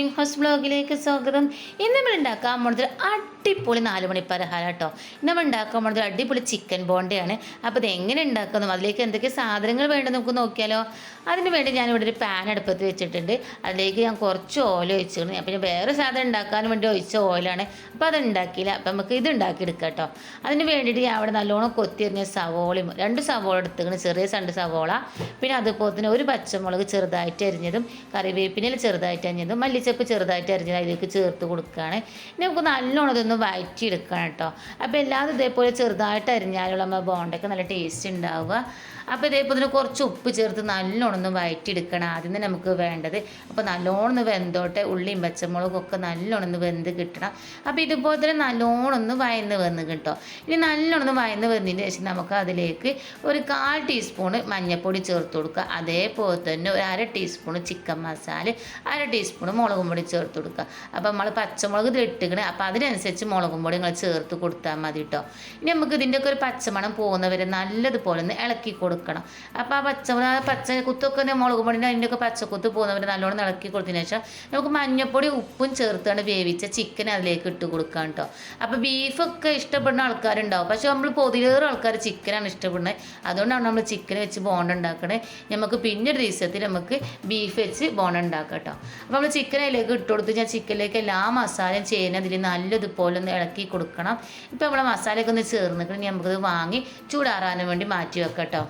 Morning house ബ്ലോഗിലേക്ക് സ്വാഗതം. ഇന്ന് നമ്മൾ ഉണ്ടാക്കാൻ പോകുന്നത് അടിപൊളി 4 മണി പലഹാരം കേട്ടോ. നമ്മൾ ഉണ്ടാക്കാൻ പോകുന്നത് അടിപൊളി ചിക്കൻ ബോണ്ടയാണ്. അപ്പോൾ ഇത് എങ്ങനെ ഉണ്ടാക്കുന്നു, അതിലേക്ക് എന്തൊക്കെ സാധനങ്ങൾ വേണ്ടെന്ന് നമുക്ക് നോക്കിയാലോ. അതിന് വേണ്ടി ഞാനിവിടെ ഒരു പാൻ അടുപ്പത്ത് വെച്ചിട്ടുണ്ട്. അതിലേക്ക് ഞാൻ കുറച്ച് ഓയിൽ ഒഴിച്ചിരുന്നു. അപ്പോൾ ഞാൻ വേറെ സാധനം ഉണ്ടാക്കാൻ വേണ്ടി ഒഴിച്ച ഓയിലാണ്. അപ്പോൾ അത് ഉണ്ടാക്കിയില്ല. അപ്പോൾ നമുക്ക് ഇത് ഉണ്ടാക്കിയെടുക്കാം കേട്ടോ. അതിന് വേണ്ടിയിട്ട് ഞാൻ അവിടെ നല്ലോണം കൊത്തിയറിഞ്ഞ സവോളയും 2 സവോള എടുത്തിങ്ങനെ, ചെറിയ 2 സവോള, പിന്നെ അതുപോലെ തന്നെ ഒരു പച്ചമുളക് ചെറുതായിട്ട് അരിഞ്ഞതും, കറിവേപ്പിനിൽ ചെറുതായിട്ട് അരിഞ്ഞതും, മല്ലിച്ചപ്പ് ചെറുതായിട്ട് അരിഞ്ഞത് അതിലേക്ക് ചേർത്ത് കൊടുക്കുകയാണ്. ഇനി നമുക്ക് നല്ലോണം ഇതൊന്ന് വഴറ്റിയെടുക്കണം കേട്ടോ. അപ്പോൾ എല്ലാതും ഇതേപോലെ ചെറുതായിട്ട് അരിഞ്ഞാലുള്ള നമ്മൾ ബോണ്ടൊക്കെ നല്ല ടേസ്റ്റ് ഉണ്ടാവുക. അപ്പോൾ ഇതേപോലെ തന്നെ കുറച്ച് ഉപ്പ് ചേർത്ത് നല്ലോണം ഒന്ന് വഴറ്റിയെടുക്കണം ആദ്യം തന്നെ നമുക്ക് വേണ്ടത്. അപ്പോൾ നല്ലോണം ഒന്ന് വെന്തോട്ടെ, ഉള്ളിയും പച്ചമുളകും ഒക്കെ നല്ലോണം ഒന്ന് വെന്ത് കിട്ടണം. അപ്പോൾ ഇതുപോലെ തന്നെ നല്ലോണം ഒന്ന് വന്ന് കിട്ടും. ഇനി നല്ലോണം ഒന്ന് വന്നതിന് ശേഷം നമുക്ക് അതിലേക്ക് ഒരു 1/4 ടീസ്പൂണ് മഞ്ഞൾപ്പൊടി ചേർത്ത് കൊടുക്കുക. അതേപോലെ തന്നെ ഒരു 1/2 ടീസ്പൂണ് ചിക്കൻ മസാല, 1/2 ടീസ്പൂണ് മുളകും പൊടി ചേർത്ത് കൊടുക്കുക. അപ്പോൾ നമ്മൾ പച്ചമുളക് ഇതിട്ടിക്കണേ, അപ്പോൾ അതിനനുസരിച്ച് മുളകും പൊടി നിങ്ങൾ ചേർത്ത് കൊടുത്താൽ മതി കേട്ടോ. ഇനി നമുക്ക് ഇതിൻ്റെയൊക്കെ ഒരു പച്ചമണം പോകുന്നവരെ നല്ലതുപോലെ ഒന്ന് ഇളക്കി കൊടുക്കണം. അപ്പോൾ ആ പച്ച കുത്തൊക്കെ മുളക് പൊടിൻ്റെ അതിൻ്റെയൊക്കെ പച്ചക്കുത്ത് പോകുന്നവരെ നല്ലോണം ഇളക്കി കൊടുത്തതിന് ശേഷം നമുക്ക് മഞ്ഞൾപ്പൊടി ഉപ്പും ചേർത്താണ് വേവിച്ച ചിക്കൻ അതിലേക്ക് ഇട്ട് കൊടുക്കാം കേട്ടോ. അപ്പോൾ ബീഫൊക്കെ ഇഷ്ടപ്പെടുന്ന ആൾക്കാരുണ്ടാവും, പക്ഷെ നമ്മൾ പൊതിയേറെ ആൾക്കാർ ചിക്കനാണ് ഇഷ്ടപ്പെടുന്നത്. അതുകൊണ്ടാണ് നമ്മൾ ചിക്കൻ വെച്ച് ബോണ്ട ഉണ്ടാക്കണത്. നമുക്ക് പിന്നെ ഒരു ദിവസത്തിൽ നമുക്ക് ബീഫ് വെച്ച് ബോണ്ട ഉണ്ടാക്കാം കേട്ടോ. അപ്പോൾ നമ്മൾ ചിക്കൻ അതിലേക്ക് ഇട്ട് കൊടുത്ത് ഞാൻ ചിക്കനിലേക്ക് എല്ലാ മസാലയും ചെയ്യുന്നതിൽ നല്ലതുപോലെ ഒന്ന് ഇളക്കി കൊടുക്കണം. ഇപ്പോൾ നമ്മളെ മസാലയൊക്കെ ഒന്ന് ചേർന്നിട്ട് നമുക്കത് വാങ്ങി ചൂടാറാനും വേണ്ടി മാറ്റി വെക്കാം കേട്ടോ.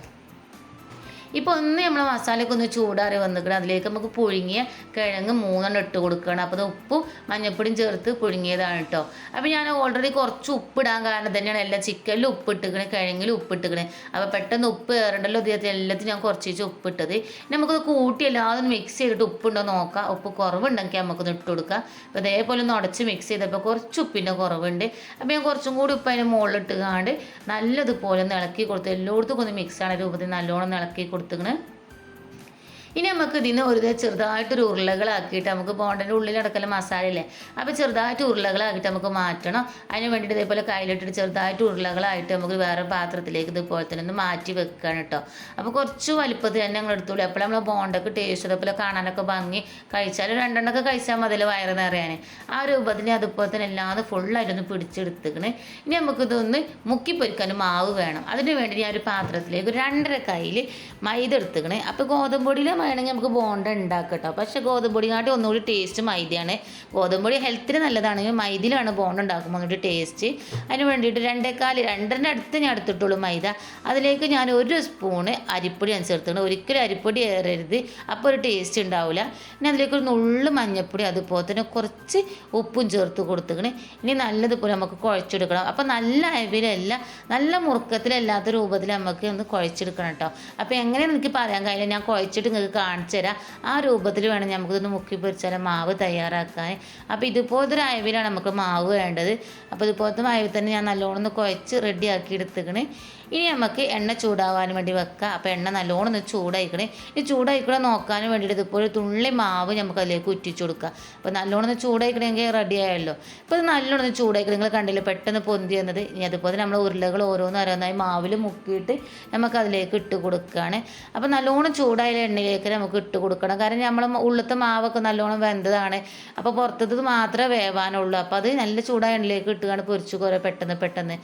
ഇപ്പോൾ ഒന്ന് നമ്മൾ മസാലയൊക്കെ ഒന്ന് ചൂടാറി വന്നിക്കണം. അതിലേക്ക് നമുക്ക് പുഴുങ്ങിയ കിഴങ്ങ് 3 ഇട്ട് കൊടുക്കണം. അപ്പോൾ അത് ഉപ്പും മഞ്ഞൾപ്പൊടിയും ചേർത്ത് പുഴുങ്ങിയതാണ് കേട്ടോ. അപ്പോൾ ഞാൻ ഓൾറെഡി കുറച്ച് ഉപ്പിടാൻ കാരണം തന്നെയാണ് എല്ലാം ചിക്കനിൽ ഉപ്പിട്ടിക്കണേ, കിഴങ്ങിൽ ഉപ്പിട്ടിക്കണേ. അപ്പോൾ പെട്ടെന്ന് ഉപ്പ് കയറണ്ടല്ലോ, എല്ലാത്തിനും ഞാൻ കുറച്ച് ഉപ്പിട്ടത്. നമുക്കത് കൂട്ടി എല്ലാതും മിക്സ് ചെയ്തിട്ട് ഉപ്പുണ്ടോ നോക്കാം. ഉപ്പ് കുറവുണ്ടെങ്കിൽ നമുക്കൊന്ന് ഇട്ട് കൊടുക്കാം. അപ്പോൾ അതേപോലെ ഒന്ന് ഉടച്ച് മിക്സ് ചെയ്തപ്പോൾ കുറച്ച് ഉപ്പിൻ്റെ കുറവുണ്ട്. അപ്പോൾ ഞാൻ കുറച്ചും കൂടി ഉപ്പ് അതിന് മുകളിലിട്ട് കാണ്ട് നല്ലതുപോലെ ഒന്ന് ഇളക്കി കൊടുത്ത് എല്ലായിടത്തും ഒന്ന് മിക്സാണ് രൂപത്തിൽ നല്ലോണം ഇളക്കി കൊടുത്തുക്കണ്. ഇനി നമുക്ക് ഇതിന് ഒരു ചെറുതായിട്ടൊരു ഉരുളകളാക്കിയിട്ട് നമുക്ക് ബോണ്ടൻ്റെ ഉള്ളിലടക്കല മസാല ഇല്ലേ, അപ്പോൾ ചെറുതായിട്ട് ഉരുളകളാക്കിയിട്ട് നമുക്ക് മാറ്റണം. അതിന് വേണ്ടിയിട്ട് ഇതേപോലെ കയ്യിലിട്ടിട്ട് ചെറുതായിട്ട് ഉരുളകളായിട്ട് നമുക്ക് വേറെ പാത്രത്തിലേക്ക് ഇതുപോലെ തന്നെ ഒന്ന് മാറ്റി വെക്കുകയാണ് കേട്ടോ. അപ്പോൾ കുറച്ച് വലിപ്പത്തിൽ തന്നെ ഞങ്ങൾ എടുത്തോളൂ. അപ്പോൾ നമ്മൾ ബോണ്ടൊക്കെ ടേസ്റ്റ് അതേപോലെ കാണാനൊക്കെ ഭംഗി, കഴിച്ചാൽ 2 എണ്ണമൊക്കെ കഴിച്ചാൽ മതിൽ വയറ് നിറയാൻ. ആ രൂപത്തിൽ അതുപോലെ തന്നെ എല്ലാതും ഫുള്ളായിട്ടൊന്ന് പിടിച്ചെടുത്തിക്കണ്. ഇനി നമുക്കിതൊന്ന് മുക്കി പൊരിക്കാൻ മാവ് വേണം. അതിന് വേണ്ടി ഞാൻ ഒരു പാത്രത്തിലേക്ക് 2.5 കയ്യിൽ മൈദ എടുത്തിക്കണ്. അപ്പോൾ ഗോതമ്പൊടിയിൽ വേണമെങ്കിൽ നമുക്ക് ബോണ്ട ഉണ്ടാക്കാം കേട്ടോ. പക്ഷേ ഗോതമ്പൊടിയാട്ടി ഒന്നുകൂടി ടേസ്റ്റ് മൈദയാണ്. ഗോതമ്പൊടി ഹെൽത്തിന് നല്ലതാണെങ്കിൽ മൈദയിലാണ് ബോണ്ട ഉണ്ടാക്കുമ്പോൾ ഒന്നുകൂടി ടേസ്റ്റ്. അതിന് വേണ്ടിയിട്ട് 2.25 അടുത്ത് ഞാൻ എടുത്തിട്ടുള്ളൂ മൈദ. അതിലേക്ക് ഞാൻ 1 സ്പൂണ് അരിപ്പൊടി ഞാൻ ചേർത്തിട്ടുണ്ട്. ഒരിക്കലും അരിപ്പൊടി ഏറരുത്, അപ്പോൾ ഒരു ടേസ്റ്റ് ഉണ്ടാവില്ല. ഇനി അതിലേക്ക് ഒരു നുള്ളു മഞ്ഞൾപ്പൊടി അതുപോലെ തന്നെ കുറച്ച് ഉപ്പും ചേർത്ത് കൊടുത്തിക്കണ്. ഇനി നല്ലതുപോലെ നമുക്ക് കുഴച്ചെടുക്കണം. അപ്പോൾ നല്ല അയവിലല്ല, നല്ല മുറുക്കത്തിലല്ലാത്ത രൂപത്തിൽ നമുക്ക് ഒന്ന് കുഴച്ചെടുക്കണം കേട്ടോ. അപ്പോൾ എങ്ങനെയാണെന്ന് എനിക്ക് പറയാൻ കഴിയില്ല, ഞാൻ കുഴച്ചിട്ട് നിങ്ങൾക്ക് കാണിച്ചു തരാം. ആ രൂപത്തിൽ വേണം നമുക്കിതൊന്ന് മുക്കി പൊരിച്ചാൽ മാവ് തയ്യാറാക്കാൻ. അപ്പോൾ ഇതുപോലത്തെ ഒരു അയവിലാണ് നമുക്ക് മാവ് വേണ്ടത്. അപ്പോൾ ഇതുപോലത്തെ അയവിൽ തന്നെ ഞാൻ നല്ലോണം ഒന്ന് കുഴച്ച് റെഡിയാക്കി എടുത്തിക്കണേ. ഇനി നമുക്ക് എണ്ണ ചൂടാവാൻ വേണ്ടി വെക്കാം. അപ്പോൾ എണ്ണ നല്ലോണം ഒന്ന് ചൂടായിക്കണേ. ഈ ചൂടായിക്കണേ നോക്കാൻ വേണ്ടിയിട്ട് ഇതുപോലെ തുള്ളി മാവ് നമുക്ക് അതിലേക്ക് ഉറ്റിച്ചു കൊടുക്കുക. അപ്പോൾ നല്ലോണം ഒന്ന് ചൂടായിക്കണമെങ്കിൽ റെഡി ആയല്ലോ. അപ്പോൾ ഇത് നല്ലോണം ഒന്ന് ചൂടായിക്കണേ, നിങ്ങൾ കണ്ടില്ല പെട്ടെന്ന് പൊന്തി വന്നത്. ഇനി അതുപോലെ നമ്മൾ ഉരുളകൾ ഓരോന്നോരോന്നായി മാവിൽ മുക്കിയിട്ട് നമുക്ക് അതിലേക്ക് ഇട്ട് കൊടുക്കുകയാണ്. അപ്പോൾ നല്ലോണം ചൂടായ എണ്ണയിലേക്ക് നമുക്ക് ഇട്ട് കൊടുക്കണം. കാരണം നമ്മൾ ഉള്ളത്തെ മാവൊക്കെ നല്ലോണം വെന്തതാണ്. അപ്പോൾ പുറത്തത് മാത്രമേ വേവാനുള്ളൂ. അപ്പോൾ അത് നല്ല ചൂടായ എണ്ണയിലേക്ക് ഇട്ടുകൊണ്ട് പൊരിച്ചു കുറേ പെട്ടെന്ന്.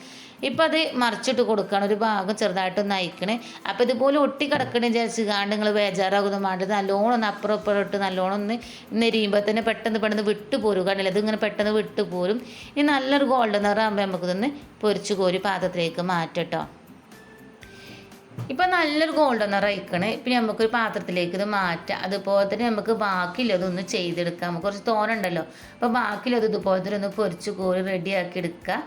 ഇപ്പം അത് മറിച്ചിട്ട് കൊടുക്കുകയാണ്. ഒരു ഭാഗം ചെറുതായിട്ടൊന്ന് അയക്കണേ. അപ്പോൾ ഇതുപോലെ ഒട്ടി കിടക്കണേ വിചാരിച്ച് കാണ്ട് നിങ്ങൾ ബേജാറാകുന്ന വേണ്ടത് നല്ലോണം ഒന്ന് അപ്പുറം ഇട്ട് നല്ലോണം ഒന്ന് നെരിയുമ്പോൾ തന്നെ പെട്ടെന്ന് വിട്ട് പോരും. കാരണം ഇതിങ്ങനെ പെട്ടെന്ന് വിട്ട് പോരും. ഇനി നല്ലൊരു ഗോൾഡൻ നിറാകുമ്പോൾ നമുക്കിതൊന്ന് പൊരിച്ച് കോരി പാത്രത്തിലേക്ക് മാറ്റട്ടോ. ഇപ്പം നല്ലൊരു ഗോൾഡൻ നിറയിക്കണേ. പിന്നെ നമുക്കൊരു പാത്രത്തിലേക്ക് ഇത് മാറ്റാം. അതുപോലെ തന്നെ നമുക്ക് ബാക്കിയുള്ളതൊന്ന് ചെയ്തെടുക്കാം. നമുക്ക് കുറച്ച് തോനുണ്ടല്ലോ, അപ്പോൾ ബാക്കിയുള്ളത് ഇതുപോലെ തന്നെ ഒന്ന് പൊരിച്ച് കോരി റെഡിയാക്കി എടുക്കുക.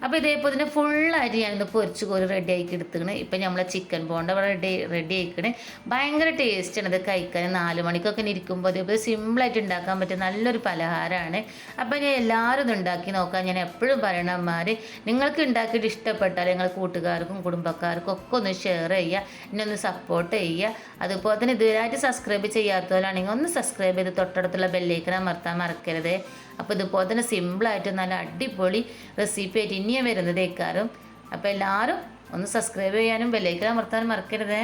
അപ്പോൾ ഇതേപോലെ തന്നെ ഫുള്ളായിട്ട് ഞാനൊന്ന് പൊരിച്ച് കോരി റെഡിയാക്കി എടുത്തിക്കണേ. ഇപ്പം നമ്മളെ ചിക്കൻ ബോണ്ട റെഡി ആയിക്കണേ. ഭയങ്കര ടേസ്റ്റാണ് ഇത് കഴിക്കാൻ. 4 മണിക്കൊക്കെ ഇരിക്കുമ്പോൾ അതേപോലെ സിമ്പിളായിട്ട് ഉണ്ടാക്കാൻ പറ്റിയ നല്ലൊരു പലഹാരമാണ്. അപ്പോൾ ഞാൻ എല്ലാവരും ഇത് ഉണ്ടാക്കി നോക്കാം. ഞാൻ എപ്പോഴും പറയണമാർ, നിങ്ങൾക്ക് ഉണ്ടാക്കിയിട്ട് ഇഷ്ടപ്പെട്ടാൽ നിങ്ങൾ കൂട്ടുകാർക്കും കുടുംബക്കാർക്കും ഒക്കെ ഒന്ന് ഷെയർ ചെയ്യുക, എന്നെ ഒന്ന് സപ്പോർട്ട് ചെയ്യുക. അതുപോലെ തന്നെ ഇതുവരെയായിട്ട് സബ്സ്ക്രൈബ് ചെയ്യാത്തവരാണെങ്കിൽ ഒന്ന് സബ്സ്ക്രൈബ് ചെയ്ത് തൊട്ടടുത്തുള്ള ബെല്ലൈക്കൺ അമർത്താൻ മറക്കരുത്. അപ്പോൾ ഇതുപോലെ തന്നെ സിമ്പിളായിട്ട് നല്ല അടിപൊളി റെസിപ്പി ആയിട്ട് ഇനിയും വരുന്നതേക്കാരും. അപ്പോൾ എല്ലാവരും ഒന്ന് സബ്സ്ക്രൈബ് ചെയ്യാനും ബെല്ലൈക്കൺ അമർത്താനും മറക്കരുത്.